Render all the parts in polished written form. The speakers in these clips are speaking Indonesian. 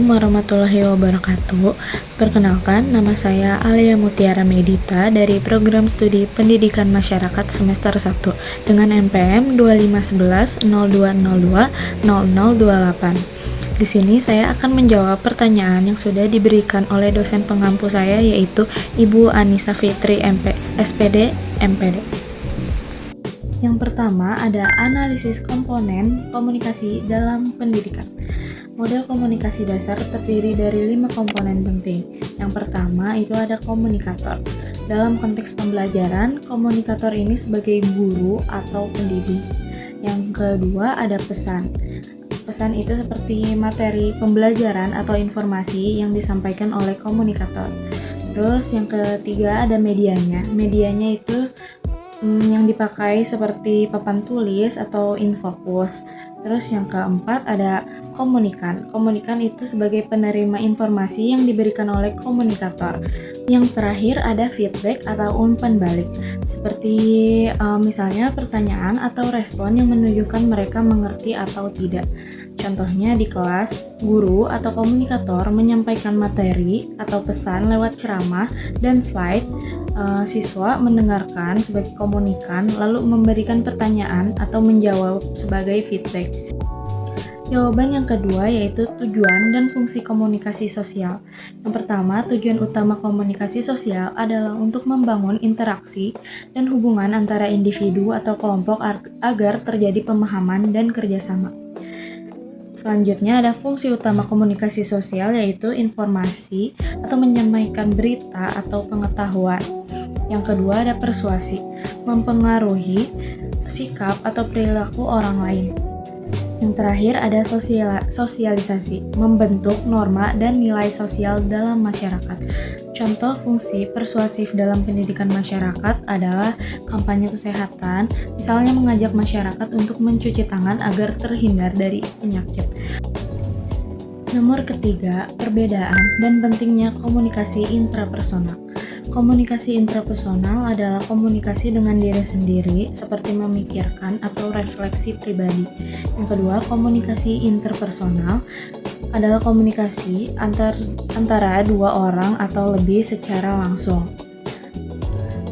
warahmatullahi wabarakatuh. Perkenalkan, nama saya Alia Mutiara Medita dari Program Studi Pendidikan Masyarakat Semester 1 dengan NPM 2511-0202-0028. Di sini saya akan menjawab pertanyaan yang sudah diberikan oleh dosen pengampu saya, yaitu Ibu Anissa Fitri SPD MPD. Yang pertama ada analisis komponen komunikasi dalam pendidikan. Model komunikasi dasar terdiri dari 5 komponen penting. Yang pertama itu ada komunikator. Dalam konteks pembelajaran, komunikator ini sebagai guru atau pendidik. Yang kedua ada pesan. Pesan itu seperti materi pembelajaran atau informasi yang disampaikan oleh komunikator. Terus yang ketiga ada medianya. Medianya itu yang dipakai seperti papan tulis atau infocus. Terus yang keempat ada komunikan. Komunikan itu sebagai penerima informasi yang diberikan oleh komunikator. Yang terakhir ada feedback atau umpan balik. Seperti misalnya pertanyaan atau respon yang menunjukkan mereka mengerti atau tidak. Contohnya di kelas, guru atau komunikator menyampaikan materi atau pesan lewat ceramah dan slide. Siswa mendengarkan sebagai komunikan, lalu memberikan pertanyaan atau menjawab sebagai feedback. Jawaban yang kedua yaitu tujuan dan fungsi komunikasi sosial. Yang pertama, tujuan utama komunikasi sosial adalah untuk membangun interaksi dan hubungan antara individu atau kelompok agar terjadi pemahaman dan kerjasama. Selanjutnya ada fungsi utama komunikasi sosial yaitu informasi atau menyampaikan berita atau pengetahuan. Yang kedua ada persuasi, mempengaruhi sikap atau perilaku orang lain. Yang terakhir ada sosialisasi, membentuk norma dan nilai sosial dalam masyarakat. Contoh fungsi persuasif dalam pendidikan masyarakat adalah kampanye kesehatan, misalnya mengajak masyarakat untuk mencuci tangan agar terhindar dari penyakit. Nomor ketiga, perbedaan dan pentingnya komunikasi intrapersonal. Komunikasi intrapersonal adalah komunikasi dengan diri sendiri, seperti memikirkan atau refleksi pribadi. Yang kedua, komunikasi interpersonal adalah komunikasi antara dua orang atau lebih secara langsung.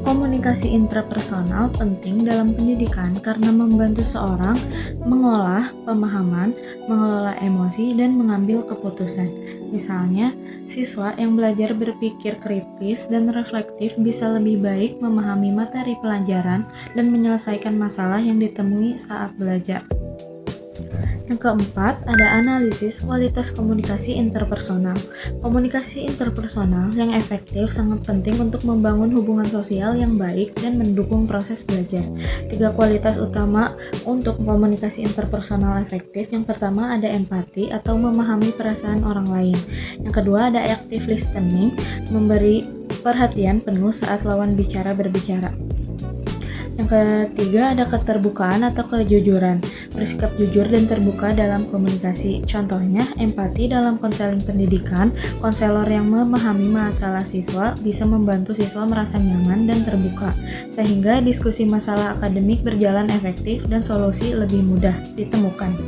Komunikasi intrapersonal penting dalam pendidikan karena membantu seorang mengolah pemahaman, mengelola emosi, dan mengambil keputusan. Misalnya, siswa yang belajar berpikir kritis dan reflektif bisa lebih baik memahami materi pelajaran dan menyelesaikan masalah yang ditemui saat belajar. Yang keempat, ada analisis kualitas komunikasi interpersonal. Komunikasi interpersonal yang efektif sangat penting untuk membangun hubungan sosial yang baik dan mendukung proses belajar. 3 kualitas utama untuk komunikasi interpersonal efektif. Yang pertama ada empati atau memahami perasaan orang lain. Yang kedua ada active listening, memberi perhatian penuh saat lawan bicara berbicara. Yang ketiga ada keterbukaan atau kejujuran, bersikap jujur dan terbuka dalam komunikasi. Contohnya, empati dalam konseling pendidikan, konselor yang memahami masalah siswa bisa membantu siswa merasa nyaman dan terbuka, sehingga diskusi masalah akademik berjalan efektif dan solusi lebih mudah ditemukan.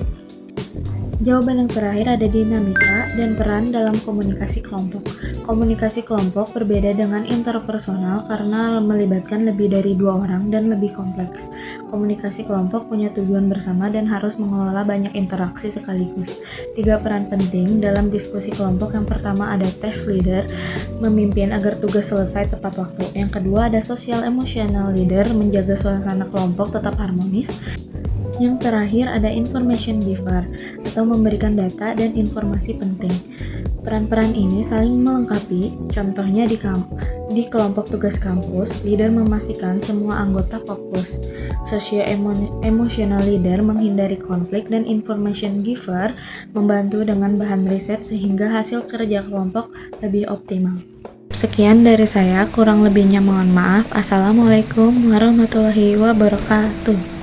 Jawaban yang terakhir ada dinamika dan peran dalam komunikasi kelompok. Komunikasi kelompok berbeda dengan interpersonal karena melibatkan lebih dari 2 orang dan lebih kompleks. Komunikasi kelompok punya tujuan bersama dan harus mengelola banyak interaksi sekaligus. 3 peran penting dalam diskusi kelompok. Yang pertama ada task leader, memimpin agar tugas selesai tepat waktu. Yang kedua ada social emotional leader, menjaga suasana kelompok tetap harmonis. Yang terakhir ada information giver atau memberikan data dan informasi penting. Peran-peran ini saling melengkapi. Contohnya di kelompok tugas kampus, leader memastikan semua anggota fokus. Socio-emotional leader menghindari konflik dan information giver membantu dengan bahan riset sehingga hasil kerja kelompok lebih optimal. Sekian dari saya, kurang lebihnya mohon maaf. Assalamualaikum warahmatullahi wabarakatuh.